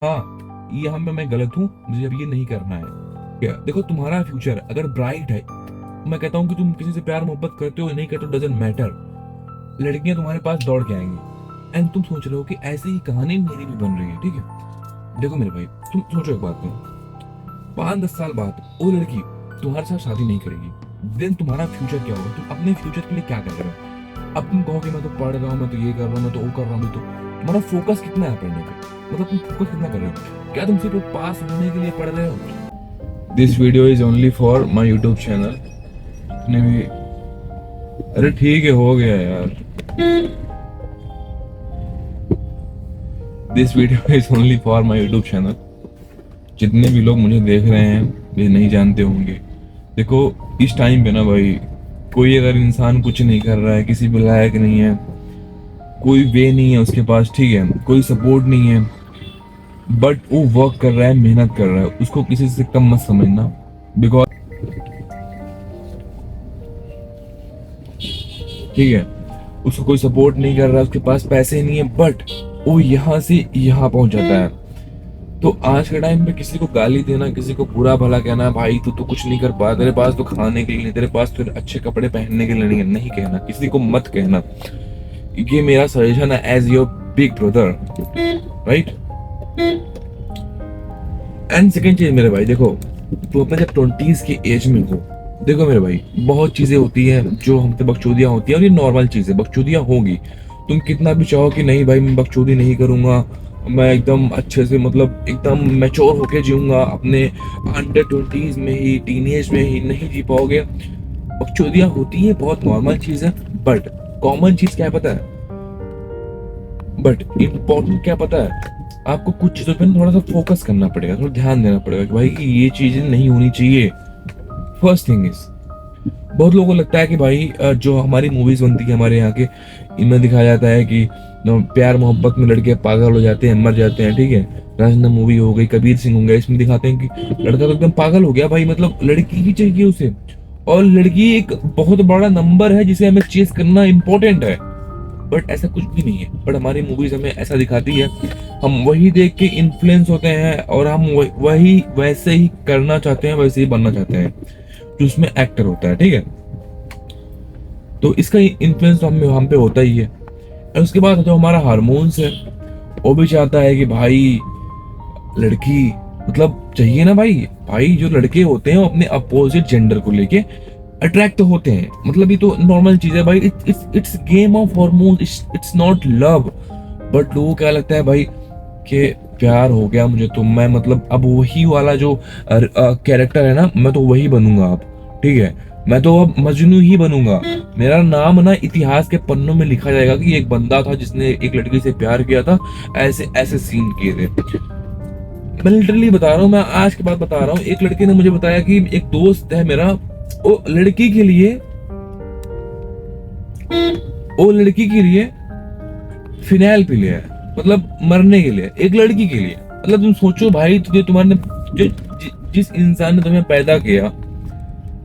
हाँ यहाँ पे मैं गलत हूँ, मुझे अब ये नहीं करना है। क्या देखो, तुम्हारा फ्यूचर अगर ब्राइट है, मैं कहता हूँ कि तुम किसी से प्यार मोहब्बत करते हो नहीं करते हो, डजेंट मैटर, लड़कियां तुम्हारे पास दौड़ के आएंगी। एंड तुम सोच रहे हो कि ऐसी ही कहानी मेरी भी बन रही है, ठीक है। देखो मेरे भाई, तुम सोचो एक बात में, 5-10 साल बाद वो लड़की तुम्हारे साथ शादी नहीं करेगी, देन तुम्हारा फ्यूचर क्या होगा? तुम अपने फ्यूचर के लिए क्या कर रहे हो? अब तुम कहो कि मैं तो पढ़ रहा हूँ, मैं तो ये कर रहा हूँ, मैं तो वो कर रहा हूँ, तो तुम्हारा फोकस कितना है पढ़ने पे? मतलब तुम फोकस कितना कर रहे हो? क्या तुम सिर्फ पास होने के लिए पढ़ रहे हो? This video is only for my YouTube channel. जितने भी, अरे ठीक है, हो गया यार। This video is only for my YouTube channel. जितने भी लोग मुझे देख रहे हैं वे नहीं जानते होंगे। देखो, इस टाइम पे ना भाई, कोई अगर इंसान कुछ नहीं कर रहा है, किसी भी लायक नहीं है, कोई वे नहीं है उसके पास, ठीक है, कोई सपोर्ट नहीं है, बट वो वर्क कर रहा है, मेहनत कर रहा है, उसको किसी से कम मत समझना। बिकॉज, ठीक है, उसको कोई सपोर्ट नहीं कर रहा, उसके पास पैसे नहीं है, बट वो यहाँ से यहाँ पहुंच जाता है। तो आज के टाइम पे किसी को गाली देना, किसी को बुरा भला कहना, भाई तू तो कुछ नहीं कर पा, तेरे पास तो खाने के लिए नहीं, तेरे पास तो अच्छे कपड़े पहनने के लिए नहीं है, नहीं कहना, किसी को मत कहना। ये मेरा सजेशन है as your big brother, right. And second चीज मेरे भाई, देखो, तू अपने जब 20s की एज में हो, देखो मेरे भाई, बहुत चीजें होती हैं जो हमसे बकचोदियां होती हैं, और ये नॉर्मल चीज है, बकचोदियां होगी। तुम कितना भी चाहो कि नहीं भाई मैं बकचोदी नहीं करूंगा, मैं एकदम अच्छे से, मतलब एकदम मैच्योर होके जीऊंगा, अपने अंडर 20s में ही, टीनेज में ही नहीं जी पाओगे। बकचोदियां होती है, बहुत नॉर्मल चीज है। बट कॉमन चीज क्या है पता है? बट इम्पोर्टेंट क्या पता है? आपको कुछ चीजों पे थोड़ा सा फोकस करना पड़ेगा, थोड़ा ध्यान देना पड़ेगा कि भाई कि ये चीजें नहीं होनी चाहिए। फर्स्ट थिंग इज, बहुत लोगों को लगता है कि भाई जो हमारी मूवीज बनती है हमारे यहाँ के, इनमें दिखाया जाता है कि प्यार मोहब्बत में लड़के पागल हो जाते हैं, मर जाते हैं, ठीक है। राजना मूवी हो गई, कबीर सिंह हो गया, इसमें दिखाते हैं कि लड़का तो एकदम पागल हो गया भाई, मतलब लड़की ही चाहिए उसे, और लड़की एक बहुत बड़ा नंबर है जिसे हमें चेस करना इंपॉर्टेंट है। बट ऐसा कुछ भी नहीं है। बट हमारी मूवीज हमें ऐसा दिखाती है, हम वही देख के इन्फ्लुएंस होते हैं, और हम वही वैसे ही करना चाहते हैं, वैसे ही बनना चाहते हैं जो उसमें एक्टर होता है, ठीक है। तो इसका इन्फ्लुएंस तो हम पे होता ही है। और उसके बाद जो हमारा हार्मोन्स है, वो भी चाहता है कि भाई लड़की, मतलब चाहिए ना भाई। भाई जो लड़के होते हैं वो अपने अपोजिट जेंडर को लेके अट्रैक्ट तो होते हैं, मतलब ये तो नॉर्मल चीज है भाई। It's game of hormone, it's not love. But लोगों को क्या लगता है भाई कि प्यार हो गया मुझे तो मैं, मतलब अब वही वाला जो कैरेक्टर है ना, मैं तो वही बनूंगा अब, ठीक है। मैं तो अब मजनू ही बनूंगा, मेरा नाम ना इतिहास के पन्नों में लिखा जाएगा कि एक बंदा था जिसने एक लड़की से प्यार किया था, ऐसे ऐसे सीन किए थे। मैं लिटरली बता रहा हूँ, मैं आज की बात बता रहा हूँ। एक लड़के ने मुझे बताया कि एक दोस्त है मेरा, वो लड़की के लिए, वो लड़की के लिए फिनाइल पी लिया है, मतलब मरने के लिए, एक लड़की के लिए। मतलब तुम सोचो भाई, तुझे तुम्हारे जिस इंसान ने तुम्हें पैदा किया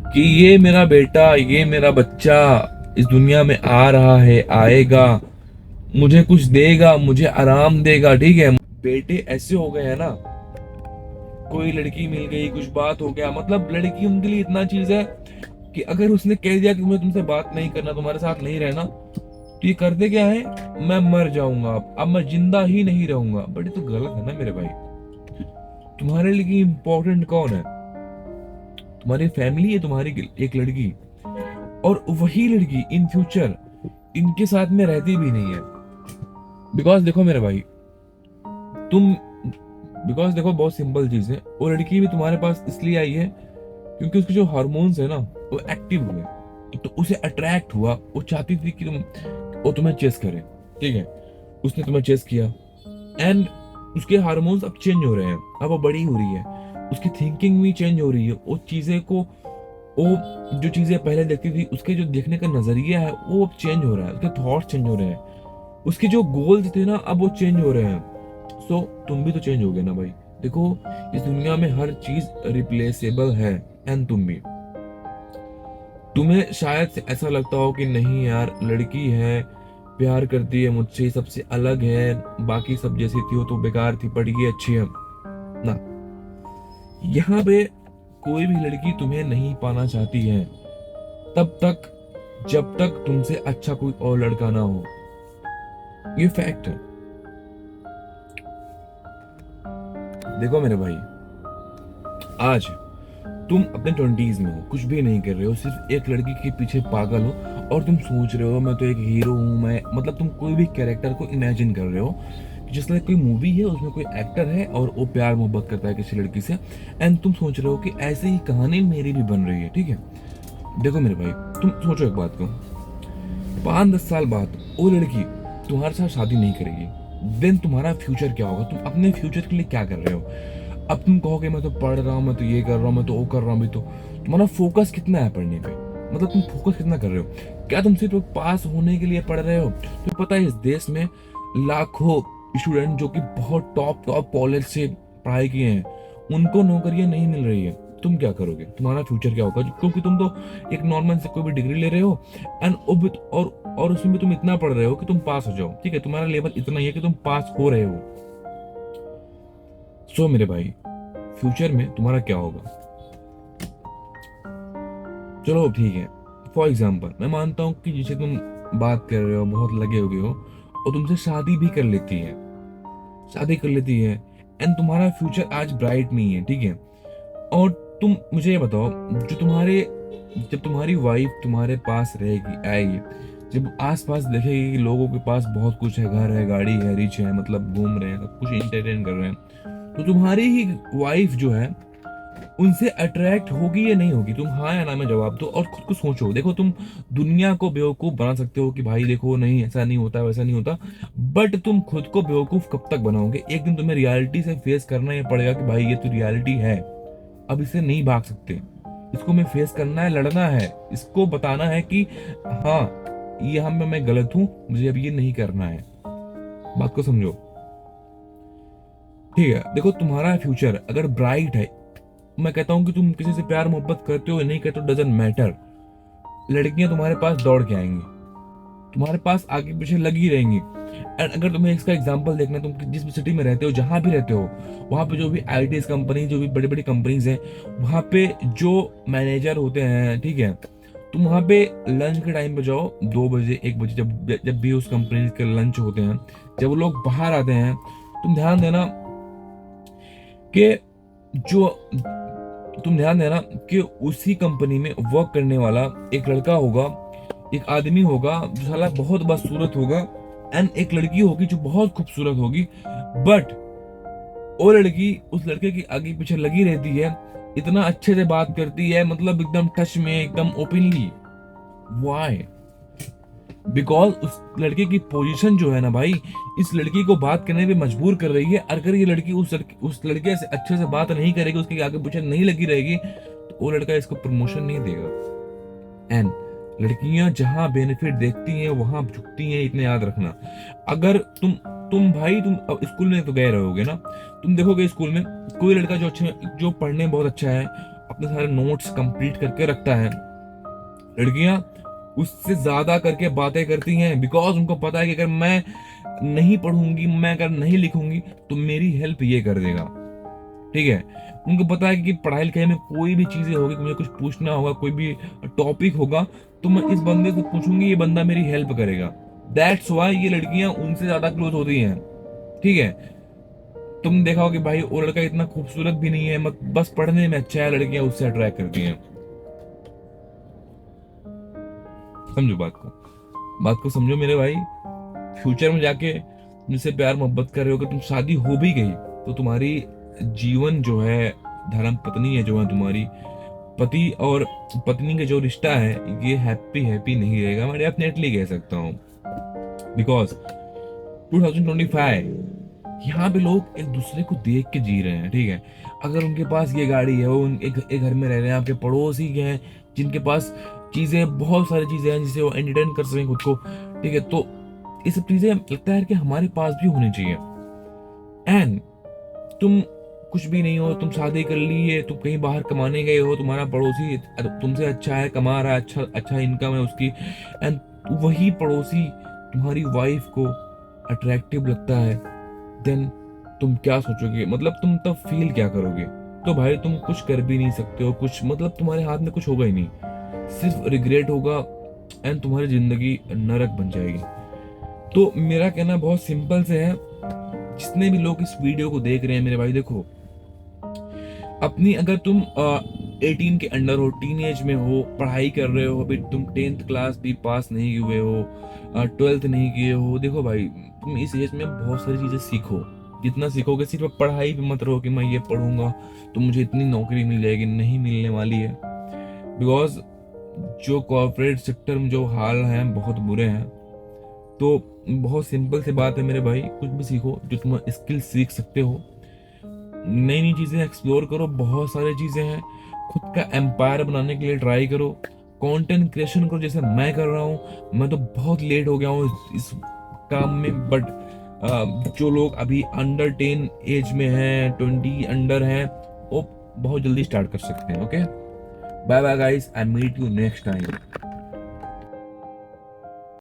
कि ये मेरा बेटा, ये मेरा बच्चा इस दुनिया में आ रहा है, आएगा, मुझे कुछ देगा, मुझे आराम देगा, ठीक है। बेटे ऐसे हो गए हैं ना, कोई लड़की मिल गई, कुछ बात हो गया, मतलब लड़की उनके लिए इतना चीज है कि अगर उसने कह दिया कि मुझे तुमसे बात नहीं करना, तुम्हारे साथ नहीं रहना, तो ये करते क्या है, मैं मर जाऊंगा, अब मैं जिंदा ही नहीं रहूंगा। बट ये तो गलत है ना मेरे भाई। तुम्हारे लिए इंपॉर्टेंट कौन है? तुम्हारी फैमिली है, तुम्हारी एक लड़की, और वही लड़की इन फ्यूचर इनके साथ में रहती भी नहीं है। बिकॉज देखो मेरे भाई, तुम, बिकॉज देखो बहुत सिंपल चीज है, वो लड़की भी तुम्हारे पास इसलिए आई है क्योंकि उसके जो हार्मोन्स है ना वो एक्टिव हुए, तो उसे अट्रैक्ट हुआ, वो चाहती थी कि वो तुम्हें चेस करे, ठीक है। उसने तुम्हें चेस किया, एंड उसके हार्मोन्स अब चेंज हो रहे हैं, अब वो बड़ी हो रही है, उसकी थिंकिंग भी चेंज हो रही है, वो चीजें को, वो जो चीजें पहले देखती थी, उसके जो देखने का नजरिया है वो अब चेंज हो रहा है, उसके थॉट्स चेंज हो रहे हैं, उसके जो गोल्स थे ना अब वो चेंज हो रहे हैं। सो तुम भी तो चेंज हो गए ना भाई। देखो, इस दुनिया में हर चीज रिप्लेसेबल है, एंड तुम भी। तुम्हें शायद से ऐसा लगता हो कि नहीं यार, लड़की है, प्यार करती है मुझसे, सबसे अलग है, बाकी सब जैसी थी वो तो बेकार थी, पढ़ गई अच्छी है ना। यहाँ पे कोई भी लड़की तुम्हें नहीं पाना चाहती है तब तक जब तक तुमसे अच्छा कोई और लड़का ना हो। ये फैक्ट है। देखो मेरे भाई, आज तुम अपने 20s में हो, कुछ भी नहीं कर रहे हो, सिर्फ एक लड़की के पीछे पागल हो, और तुम सोच रहे हो मैं तो एक हीरो हूं, मैं मतलब तुम कोई भी कैरेक्टर को इमेजिन कर रहे हो, जिस तरह कोई मूवी है उसमें कोई एक्टर है और वो प्यार मोहब्बत करता है किसी लड़की से, एंड तुम सोच रहे हो कि ऐसे ही कहानी मेरी भी बन रही है, ठीक है। देखो मेरे भाई, तुम सोचो एक बात को, 5-10 साल बाद वो लड़की तुम्हारे साथ शादी नहीं करेगी, देन तुम्हारा फ्यूचर क्या होगा? तुम अपने फ्यूचर के लिए क्या कर रहे हो? अब तुम कहोगे मैं तो पढ़ रहा हूँ, मैं तो ये कर रहा हूँ, मैं तो वो कर रहा हूँ, भी तो तुम्हारा फोकस कितना है पढ़ने पे? मतलब तुम फोकस कितना कर रहे हो? क्या तुम सिर्फ पास होने के लिए पढ़ रहे हो? तो पता है इस देश में लाखों स्टूडेंट जो कि बहुत टॉप टॉप कॉलेज से पढ़ाई किए हैं, उनको नौकरियां नहीं मिल रही है। तुम क्या करोगे? तुम्हारा फ्यूचर क्या होगा? क्योंकि तुम तो एक नॉर्मल से कोई भी डिग्री ले रहे हो, एंड और उसमें भी तुम इतना पढ़ रहे हो कि तुम पास हो जाओ, ठीक है, तुम्हारा लेवल इतना ही है कि तुम पास हो रहे हो। सो मेरे भाई, फ्यूचर में तुम्हारा क्या होगा? चलो ठीक है, फॉर एग्जाम्पल मैं मानता हूँ कि जिसे तुम बात कर रहे हो, बहुत लगे हुए हो, और तुमसे शादी भी कर लेती है, शादी कर लेती है, एंड तुम्हारा फ्यूचर आज ब्राइट नहीं है, ठीक है। और तुम मुझे ये बताओ, जो तुम्हारे जब तुम्हारी वाइफ तुम्हारे पास रहेगी, आएगी, जब आस पास देखेगी कि लोगों के पास बहुत कुछ है, घर है, गाड़ी है, रिच है, मतलब घूम रहे हैं, सब कुछ इंटरटेन कर रहे हैं, तो तुम्हारी ही वाइफ जो है उनसे अट्रैक्ट होगी या नहीं होगी? तुम हाँ या ना में जवाब दो और खुद को सोचो। देखो, तुम दुनिया को बेवकूफ बना सकते हो कि भाई देखो नहीं ऐसा नहीं होता, वैसा नहीं होता, बट तुम खुद को बेवकूफ कब तक बनाओगे? एक दिन तुम्हें रियलिटी से फेस करना ही पड़ेगा कि भाई ये तो रियलिटी है, अब इसे नहीं भाग सकते, इसको मैं फेस करना है, लड़ना है, इसको बताना है कि हाँ यहाँ में मैं गलत हूं, मुझे अब ये नहीं करना है। बात को समझो, ठीक है। देखो, तुम्हारा फ्यूचर अगर ब्राइट है, मैं कहता हूं कि तुम किसी से प्यार मोहब्बत करते हो या नहीं करते हो, डजंट मैटर, लड़कियां तुम्हारे पास दौड़ के आएंगी, तुम्हारे पास आगे पीछे लगी रहेंगी। एंड अगर तुम्हें इसका एग्जांपल देखना है, तुम जिस भी सिटी में रहते हो, जहां भी रहते हो, वहां पे जो भी आईटी कंपनी, जो भी बड़ी बड़ी कंपनीज हैं, वहां पे जो मैनेजर होते हैं, ठीक है, तुम वहां पे लंच के टाइम पे जाओ, 2 बजे 1 बजे, जब जब भी उस कंपनी के लंच होते हैं, जब वो लोग बाहर आते हैं, तुम ध्यान देना कि जो तुम ध्यान देना कि उसी कंपनी में वर्क करने वाला एक लड़का होगा, एक आदमी होगा जो साला बहुत बदसूरत होगा, एंड एक लड़की होगी जो बहुत खूबसूरत होगी, बट वो लड़की उस लड़के के आगे पीछे लगी रहती है, इतना अच्छे से बात करती है, मतलब एकदम टच में, एकदम ओपनली। व्हाई? बिकॉज उस लड़के की पोजीशन जो है ना भाई, इस लड़की को बात करने पे मजबूर कर रही है। अगर ये लड़की उस लड़के से अच्छे से बात नहीं करेगी, उसके आगे पीछे नहीं लगी रहेगी, तो वो लड़का इसको प्रमोशन नहीं देगा। एंड लड़कियां जहां बेनिफिट देखती हैं वहां झुकती हैं, इतने याद रखना। अगर तुम भाई, तुम अब स्कूल में तो गए रहोगे ना, तुम देखोगे स्कूल में कोई लड़का जो पढ़ने में बहुत अच्छा है, अपने सारे नोट्स कंप्लीट करके रखता है, लड़कियां उससे ज्यादा करके बातें करती हैं, बिकॉज उनको पता है कि अगर मैं नहीं पढ़ूंगी, मैं अगर नहीं लिखूंगी, तो मेरी हेल्प ये कर देगा, ठीक है। उनको पता है कि पढ़ाई लिखाई में कोई भी चीजें होगी, मुझे कुछ पूछना होगा, कोई भी टॉपिक होगा, तो मैं इस बंदे से पूछूंगी, ये बंदा मेरी हेल्प करेगा। दैट्स वाई ये लड़कियां उनसे ज्यादा क्लोज होती हैं, ठीक है। तुम देखा हो कि भाई वो लड़का इतना खूबसूरत भी नहीं है, मत बस पढ़ने में अच्छा है, लड़कियां उससे अट्रैक्ट करती हैं। समझो बात को समझो मेरे भाई। फ्यूचर में जाके तुमसे प्यार मोहब्बत कर रहे हो, कि तुम शादी हो भी गई, तो तुम्हारी जीवन जो है, धर्म पत्नी है जो है तुम्हारी, पति और पत्नी का जो रिश्ता है, ये हैप्पी हैप्पी नहीं रहेगा, मैं डेफिनेटली कह सकता हूँ। बिकॉज 2025 यहाँ पे लोग एक दूसरे को देख के जी रहे हैं, ठीक है। अगर उनके पास ये गाड़ी है, वो एक घर में रह रहे हैं, आपके पड़ोसी के हैं जिनके पास चीजें, बहुत सारी चीजें हैं जिससे वो एंटरटेन कर सकें खुद को, ठीक है। तो ये सब चीजें लगता है कि हमारे पास भी होनी चाहिए। एंड तुम कुछ भी नहीं हो, तुम शादी कर ली है, तुम कहीं बाहर कमाने गए हो, तुम्हारा पड़ोसी तुमसे अच्छा है, कमा रहा है, अच्छा अच्छा इनकम है उसकी, एंड वही पड़ोसी तुम्हारी वाइफ को अट्रैक्टिव लगता है, देन तुम क्या सोचोगे, मतलब तुम तब फील क्या करोगे? तो भाई तुम कुछ कर भी नहीं सकते हो, कुछ मतलब तुम्हारे हाथ में कुछ होगा ही नहीं, सिर्फ रिग्रेट होगा एंड तुम्हारी जिंदगी नरक बन जाएगी। तो मेरा कहना बहुत सिंपल से है, जितने भी लोग इस वीडियो को देख रहे हैं मेरे भाई, देखो अपनी, अगर तुम 18 के अंडर हो, टीन एज में हो, पढ़ाई कर रहे हो, अभी तुम 10th क्लास भी पास नहीं हुए हो, 12th नहीं किए हो, देखो भाई तुम इस एज में बहुत सारी चीजें सीखो। जितना सीखोगे, सिर्फ पढ़ाई पे मत रहो कि मैं ये पढ़ूंगा तो मुझे इतनी नौकरी मिल जाएगी, नहीं मिलने वाली है। बिकॉज जो कॉर्पोरेट सेक्टर में जो हाल हैं बहुत बुरे हैं। तो बहुत सिंपल सी बात है मेरे भाई, कुछ भी सीखो जो तुम स्किल सीख सकते हो, नई नई चीजें एक्सप्लोर करो, बहुत सारी चीजें हैं, खुद का एम्पायर बनाने के लिए ट्राई करो, कंटेंट क्रिएशन करो जैसे मैं कर रहा हूँ। मैं तो बहुत लेट हो गया हूँ इस काम में, बट जो लोग अभी अंडर 10 एज में हैं, 20 अंडर हैं, वो बहुत जल्दी स्टार्ट कर सकते हैं। Okay, bye bye guys, I meet you next time.